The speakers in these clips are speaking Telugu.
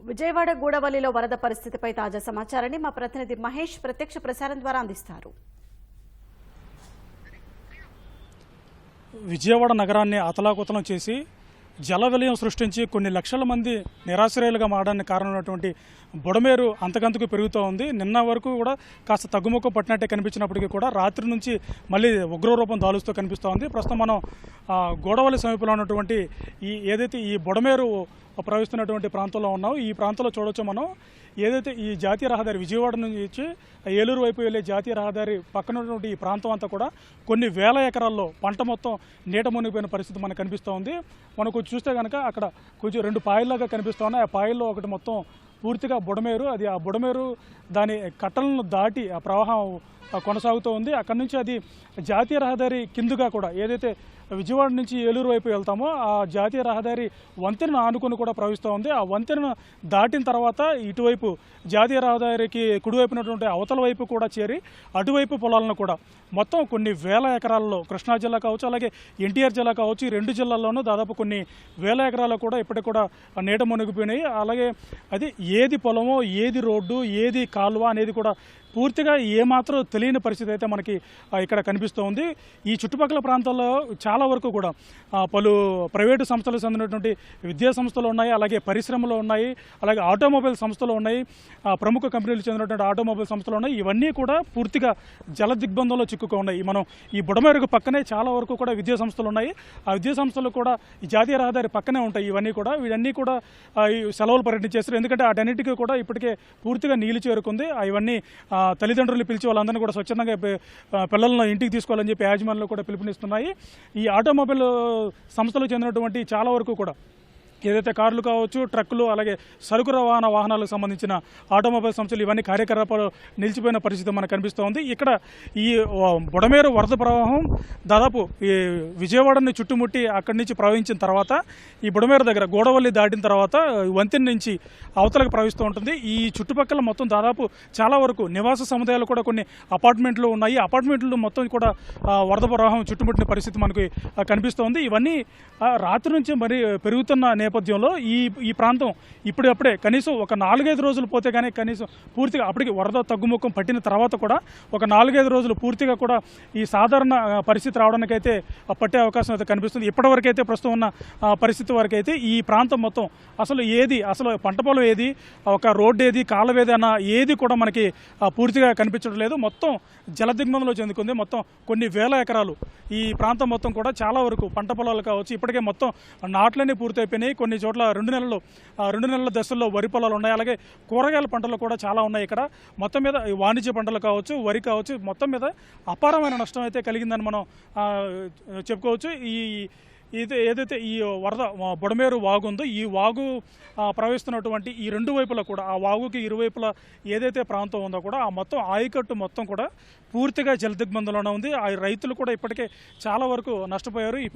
విజయవాడ గూడవల్లిలో వరద పరిస్థితిపై తాజా సమాచారాన్ని మా ప్రతినిధి మహేష్ ప్రత్యక్ష ప్రసారం ద్వారా అందిస్తారు. విజయవాడ నగరాన్ని అతలాకుతలం చేసి జల విలయం సృష్టించి కొన్ని లక్షల మంది నిరాశ్రయాలుగా మారడానికి కారణమైనటువంటి బుడమేరు అంతకంతకు పెరుగుతూ ఉంది. నిన్న వరకు కూడా కాస్త తగ్గుముఖ పట్టినట్టే కనిపించినప్పటికీ కూడా రాత్రి నుంచి మళ్ళీ ఉగ్రరూపం దాలుస్తూ కనిపిస్తూ ఉంది. ప్రస్తుతం మనం గూడవల్లి సమీపంలో ఉన్నటువంటి ఏదైతే ఈ బుడమేరు ప్రవహిస్తున్నటువంటి ప్రాంతంలో ఉన్నాం. ఈ ప్రాంతంలో చూడవచ్చు మనం ఏదైతే ఈ జాతీయ రహదారి విజయవాడ నుంచి ఏలూరు వైపు వెళ్ళే జాతీయ రహదారి పక్కన ఉన్నటువంటి ఈ ప్రాంతం అంతా కూడా కొన్ని వేల ఎకరాల్లో పంట మొత్తం నీట మునిగిపోయిన పరిస్థితి మనకు కనిపిస్తూ ఉంది. మనకు చూస్తే కనుక అక్కడ కొంచెం రెండు పాయల్లాగా కనిపిస్తూ ఉన్నాయి. ఆ పాయల్లో ఒకటి మొత్తం పూర్తిగా బుడమేరు, అది ఆ బుడమేరు దాని కట్టలను దాటి ఆ ప్రవాహం కొనసాగుతూ ఉంది. అక్కడి నుంచి అది జాతీయ రహదారి కిందుగా కూడా ఏదైతే విజయవాడ నుంచి ఏలూరు వైపు వెళ్తామో ఆ జాతీయ రహదారి వంతెనను ఆనుకొని కూడా ప్రవహిస్తూ ఉంది. ఆ వంతెనను దాటిన తర్వాత ఇటువైపు జాతీయ రహదారికి కుడివైపునటువంటి అవతల వైపు కూడా చేరి అటువైపు పొలాలను కూడా మొత్తం కొన్ని వేల ఎకరాల్లో కృష్ణా జిల్లా కావచ్చు, అలాగే ఎన్టీఆర్ జిల్లా కావచ్చు, ఈ రెండు జిల్లాల్లోనూ దాదాపు కొన్ని వేల ఎకరాలు కూడా ఇప్పటికి కూడా నీట మునిగిపోయినాయి. అలాగే అది ఏది పొలమో, ఏది రోడ్డు, ఏది కాలువ అనేది కూడా పూర్తిగా ఏమాత్రం తెలియని పరిస్థితి అయితే మనకి ఇక్కడ కనిపిస్తూ ఉంది. ఈ చుట్టుపక్కల ప్రాంతాల్లో చాలా వరకు కూడా పలు ప్రైవేటు సంస్థలకు చెందినటువంటి విద్యా సంస్థలు ఉన్నాయి, అలాగే పరిశ్రమలు ఉన్నాయి, అలాగే ఆటోమొబైల్ సంస్థలు ఉన్నాయి, ప్రముఖ కంపెనీలకు చెందినటువంటి ఆటోమొబైల్ సంస్థలు ఉన్నాయి. ఇవన్నీ కూడా పూర్తిగా జల దిగ్బంధంలో చిక్కుకు ఉన్నాయి. మనం ఈ బుడమేరుకు పక్కనే చాలా వరకు కూడా విద్యా సంస్థలు ఉన్నాయి. ఆ విద్యా సంస్థలు కూడా ఈ జాతీయ రహదారి పక్కనే ఉంటాయి. ఇవన్నీ కూడా సెలవులు పర్యటించేస్తారు. ఎందుకంటే వాటన్నిటికీ కూడా ఇప్పటికే పూర్తిగా నీళ్లు చేరుకుంది. ఇవన్నీ తల్లిదండ్రులు పిలిచి వాళ్ళందరినీ కూడా స్వచ్ఛందంగా పిల్లలను ఇంటికి తీసుకోవాలని చెప్పి యాజమాన్యాలు కూడా పిలుపునిస్తున్నాయి. ఈ ఆటోమొబైల్ సంస్థలకు చెందినటువంటి చాలా వరకు కూడా ఏదైతే కార్లు కావచ్చు, ట్రక్కులు, అలాగే సరుకు రవాణా వాహనాలకు సంబంధించిన ఆటోమొబైల్ సంస్థలు ఇవన్నీ కార్యకలాపాలు నిలిచిపోయిన పరిస్థితి మనకు కనిపిస్తూ ఉంది. ఇక్కడ ఈ బుడమేరు వరద ప్రవాహం దాదాపు ఈ విజయవాడని చుట్టుముట్టి అక్కడి నుంచి ప్రవహించిన తర్వాత ఈ బుడమేరు దగ్గర గూడవల్లి దాటిన తర్వాత వంతెన నుంచి అవతలకు ప్రవహిస్తూ ఉంటుంది. ఈ చుట్టుపక్కల మొత్తం దాదాపు చాలా వరకు నివాస సముదాయాలు కూడా కొన్ని అపార్ట్మెంట్లు ఉన్నాయి. అపార్ట్మెంట్లు మొత్తం కూడా వరద ప్రవాహం చుట్టుముట్టిన పరిస్థితి మనకి కనిపిస్తోంది. ఇవన్నీ రాత్రి నుంచి మరి పెరుగుతున్న నేపథ్యంలో ఈ ప్రాంతం ఇప్పుడప్పుడే కనీసం ఒక 4-5 రోజులు పోతే కానీ కనీసం పూర్తిగా అప్పటికి వరద తగ్గుముఖం పట్టిన తర్వాత కూడా ఒక 4-5 రోజులు పూర్తిగా కూడా ఈ సాధారణ పరిస్థితి రావడానికైతే పట్టే అవకాశం అయితే కనిపిస్తుంది. ఇప్పటివరకైతే ప్రస్తుతం ఉన్న పరిస్థితి వరకైతే ఈ ప్రాంతం మొత్తం అసలు పంట పొలం ఏది, ఒక రోడ్డు ఏది, కాలువ ఏది అన్న ఏది కూడా మనకి పూర్తిగా కనిపించడం లేదు. మొత్తం జల దిగ్బంధంలో చెందుకుంది. మొత్తం కొన్ని వేల ఎకరాలు ఈ ప్రాంతం మొత్తం కూడా చాలా వరకు పంట పొలాలు కావచ్చు, ఇప్పటికే మొత్తం నాట్లన్నీ పూర్తయిపోయినాయి. కొన్ని చోట్ల 2 నెలల దశల్లో వరి పొలాలు ఉన్నాయి. అలాగే కూరగాయల పంటలు కూడా చాలా ఉన్నాయి. ఇక్కడ మొత్తం మీద వాణిజ్య పంటలు కావచ్చు, వరి కావచ్చు, మొత్తం మీద అపారమైన నష్టం అయితే కలిగిందని మనం చెప్పుకోవచ్చు. ఏదైతే ఈ వరద బుడమేరు వాగు ఉందో ఈ వాగు ప్రవహిస్తున్నటువంటి ఈ రెండు వైపులా కూడా ఆ వాగుకి ఇరువైపులా ఏదైతే ప్రాంతం ఉందో కూడా ఆ మొత్తం ఆయకట్టు మొత్తం కూడా పూర్తిగా జలదిగ్బంధంలోనే ఉంది. ఆ రైతులు కూడా ఇప్పటికే చాలా వరకు నష్టపోయారు. ఈ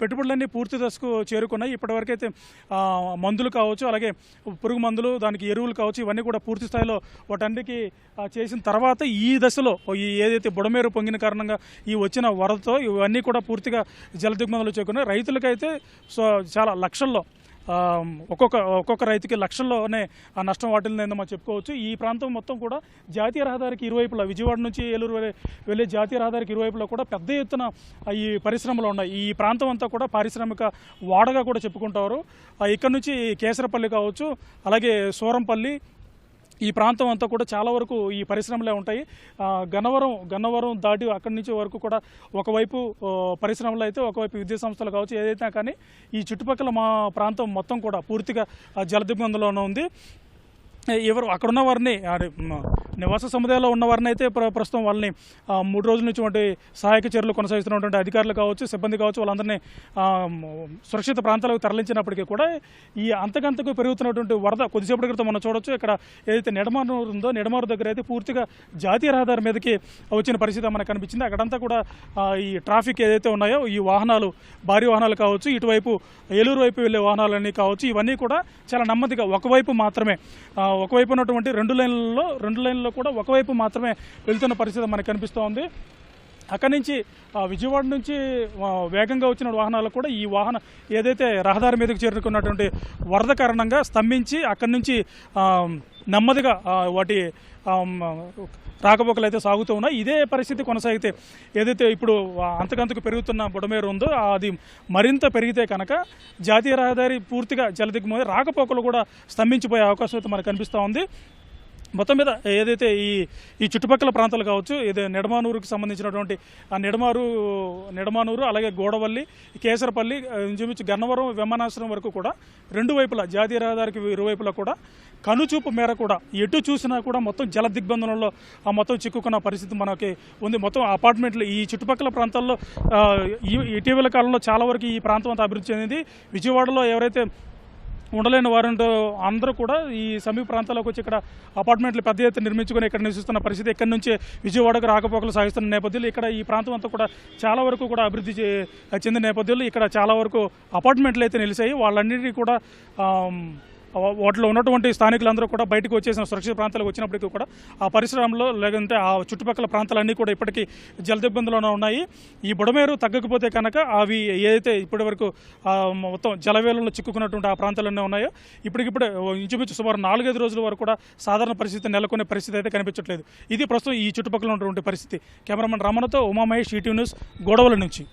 పెట్టుబడులన్నీ పూర్తి దశకు చేరుకున్నాయి. ఇప్పటివరకైతే మందులు కావచ్చు, అలాగే పురుగు మందులు, దానికి ఎరువులు కావచ్చు, ఇవన్నీ కూడా పూర్తి స్థాయిలో వాటన్నిటికీ చేసిన తర్వాత ఈ దశలో ఏదైతే బుడమేరు పొంగిన కారణంగా ఈ వచ్చిన వరదతో ఇవన్నీ కూడా పూర్తిగా జలదిగ్బంధంలో చేరుకున్నాయి. రైతులకైతే చాలా లక్షల్లో ఒక్కొక్క రైతుకి లక్షల్లోనే ఆ నష్టం వాటిల్లిందని మనం చెప్పుకోవచ్చు. ఈ ప్రాంతం మొత్తం కూడా జాతీయ రహదారికి ఇరువైపులా విజయవాడ నుంచి ఏలూరు వెళ్ళే జాతీయ రహదారికి ఇరువైపులా కూడా పెద్ద ఎత్తున ఈ పరిశ్రమలు ఉన్నాయి. ఈ ప్రాంతం అంతా కూడా పారిశ్రామిక వాడగా కూడా చెప్పుకుంటారు. ఇక్కడ నుంచి కేసరపల్లి కావచ్చు, అలాగే సూరంపల్లి, ఈ ప్రాంతం అంతా కూడా చాలా వరకు ఈ పరిశ్రమలే ఉంటాయి. గన్నవరం దాటి అక్కడి నుంచి వరకు కూడా ఒకవైపు పరిశ్రమలు అయితే ఒకవైపు విద్యా సంస్థలు కావచ్చు, ఏదైతే కానీ ఈ చుట్టుపక్కల మా ప్రాంతం మొత్తం కూడా పూర్తిగా జలదిగ్బంధంలోనే ఉంది. అక్కడున్న వారిని నివాస సముదాయాల్లో ఉన్న వారిని అయితే ప్రస్తుతం వాళ్ళని 3 రోజుల నుంచి సహాయక చర్యలు కొనసాగిస్తున్నటువంటి అధికారులు కావచ్చు, సిబ్బంది కావచ్చు, వాళ్ళందరినీ సురక్షిత ప్రాంతాలకు తరలించినప్పటికీ కూడా ఈ అంతకంతకు పెరుగుతున్నటువంటి వరద కొద్దిసేపటి క్రితం మనం చూడొచ్చు. ఇక్కడ ఏదైతే నెడమారు ఉందో నెడమారు దగ్గర అయితే పూర్తిగా జాతీయ రహదారి మీదకి వచ్చిన పరిస్థితి మనకు కనిపించింది. అక్కడంతా కూడా ఈ ట్రాఫిక్ ఏదైతే ఉన్నాయో ఈ వాహనాలు, భారీ వాహనాలు కావచ్చు, ఇటువైపు ఏలూరు వైపు వెళ్ళే వాహనాలన్నీ కావచ్చు, ఇవన్నీ కూడా చాలా నెమ్మదిగా ఒకవైపు మాత్రమే ఒకవైపు ఉన్నటువంటి రెండు లైన్లలో కూడా ఒకవైపు మాత్రమే వెళ్తున్న పరిస్థితి మనకు కనిపిస్తూ ఉంది. అక్కడి నుంచి విజయవాడ నుంచి వేగంగా వచ్చిన వాహనాలు కూడా ఈ వాహనం ఏదైతే రహదారి మీదకి చేరుకున్నటువంటి వరద కారణంగా స్తంభించి అక్కడి నుంచి నెమ్మదిగా వాటి రాకపోకలు అయితే సాగుతూ ఉన్నాయి. ఇదే పరిస్థితి కొనసాగితే ఏదైతే ఇప్పుడు అంతకంతకు పెరుగుతున్న బుడమేరు ఉందో అది మరింత పెరిగితే కనుక జాతీయ రహదారి పూర్తిగా జలదిగ్గుమై రాకపోకలు కూడా స్తంభించిపోయే అవకాశం అయితే మనకు కనిపిస్తూ ఉంది. మొత్తం మీద ఏదైతే ఈ చుట్టుపక్కల ప్రాంతాలు కావచ్చు, ఇది నిడమానూరుకి సంబంధించినటువంటి ఆ నిడమానూరు అలాగే గోడవల్లి, కేసరపల్లి, ఇంచుమించు గన్నవరం విమానాశ్రయం వరకు కూడా రెండు వైపులా జాతీయ రహదారికి ఇరువైపులా కూడా కనుచూపు మేర కూడా ఎటు చూసినా కూడా మొత్తం జల దిగ్బంధనంలో మొత్తం చిక్కుకున్న పరిస్థితి మనకి ఉంది. మొత్తం అపార్ట్మెంట్లు ఈ చుట్టుపక్కల ప్రాంతాల్లో ఇటీవల కాలంలో చాలా వరకు ఈ ప్రాంతం అంతా అభివృద్ధి చెందింది. విజయవాడలో ఎవరైతే ఉండలేని వారంటూ అందరూ కూడా ఈ సమీప ప్రాంతాల్లోకి వచ్చి ఇక్కడ అపార్ట్మెంట్లు పెద్ద ఎత్తున నిర్మించుకొని ఇక్కడ నివసిస్తున్న పరిస్థితి. ఇక్కడి నుంచి విజయవాడకు రాకపోకలు సాగిస్తున్న నేపథ్యంలో ఇక్కడ ఈ ప్రాంతం అంతా కూడా చాలా వరకు కూడా అభివృద్ధి చెందిన నేపథ్యంలో ఇక్కడ చాలా వరకు అపార్ట్మెంట్లు అయితే నిలిచాయి. వాళ్ళన్నిటికీ కూడా వాటిలో ఉన్నటువంటి స్థానికులందరూ కూడా బయటకు వచ్చేసిన సురక్షిత ప్రాంతాలకు వచ్చినప్పటికీ కూడా ఆ పరిసరాల్లో లేదంటే ఆ చుట్టుపక్కల ప్రాంతాలన్నీ కూడా ఇప్పటికీ జలదిబ్బందులోనే ఉన్నాయి. ఈ బుడమేరు తగ్గకపోతే కనుక అవి ఏదైతే ఇప్పటి వరకు మొత్తం జలవేలంలో చిక్కుకున్నటువంటి ఆ ప్రాంతాలన్నీ ఉన్నాయో ఇప్పటికిప్పుడే ఇంచుమించు సుమారు 4-5 రోజుల వరకు కూడా సాధారణ పరిస్థితి నెలకొనే పరిస్థితి అయితే కనిపించట్లేదు. ఇది ప్రస్తుతం ఈ చుట్టుపక్కల ఉన్నటువంటి పరిస్థితి. కెమెరామెన్ రమణతో ఉమామహేష్, ఈటీవీ న్యూస్, గోడవల నుంచి.